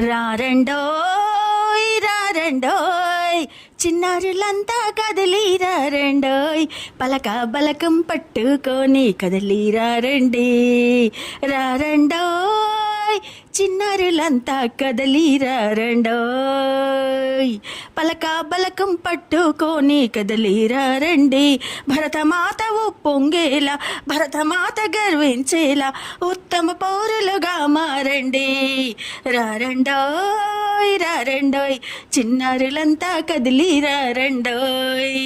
రారండోయ్ రారండోయ్ చిన్నారులంతా కదిలి రారండోయ్ పలక బలకం పట్టుకొని కదిలి రారండి రారండోయ్ చిన్నారులంతా కదిలి రారండోయ్ పలక బలకం పట్టుకొని కదిలి రారండి భరతమాత పొంగేలా భరతమాత గర్వించేలా ఉత్తమ పౌరులుగా మారండి రారండోయ్ రారండోయ్ చిన్నారులంతా కదిలి రారండోయ్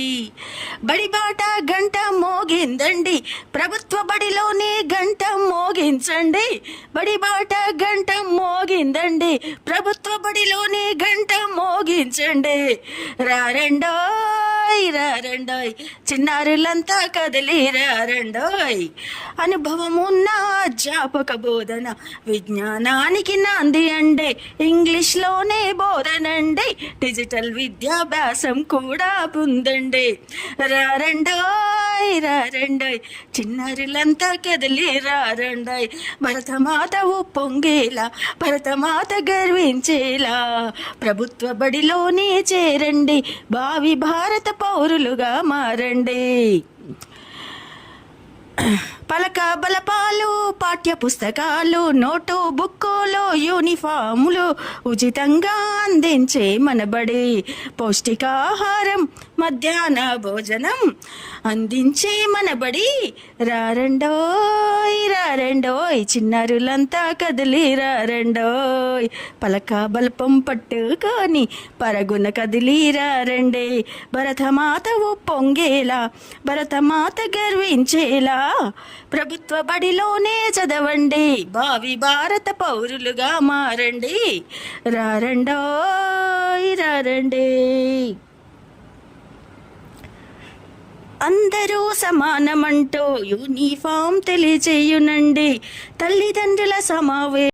బడిబాట గంట మోగిందండి ప్రభుత్వ బడిలోనే గంట మోగించండి బడిబాట గంట మోగిందండి ప్రభుత్వ బడిలోనే గంట మోగించండి రారండోయ్ రారండోయ్ చిన్నారులంతా కదిలి రారండోయ్ అనుభవం ఉన్న అధ్యాపక బోధన విజ్ఞానానికి నాంది అండి ఇంగ్లీష్లోనే బోధనండి డిజిటల్ విద్యాభ్యాసం కూడా పొందండి రారండోయ్ రారండోయ్ చిన్నారులంతా కదిలి రారండోయ్ భరతమాత పొంగేలా భరతమాత గర్వించేలా ప్రభుత్వ బడిలోనే చేరండి భావి భారత పౌరులుగా మారండి పలక బలపాలు పాఠ్య పుస్తకాలు నోటు బుక్కులు యూనిఫాములు ఉచితంగా అందించే మనబడి పౌష్టికాహారం మధ్యాహ్న భోజనం అందించే మనబడి రారండోయ్ రారండోయ్ చిన్నారులంతా కదిలి రారండోయ్ పలక బలపం పట్టుకొని పరుగున కదిలి రారండి భరతమాత పొంగేలా భరతమాత గర్వించేలా ప్రభుత్వ బడిలోనే చదవండి భావి భారత పౌరులుగా మారండి రారండోయ్ రారండి అందరూ సమానమంటూ యూనిఫామ్ తెలియచేయునండి తల్లిదండ్రుల సమావే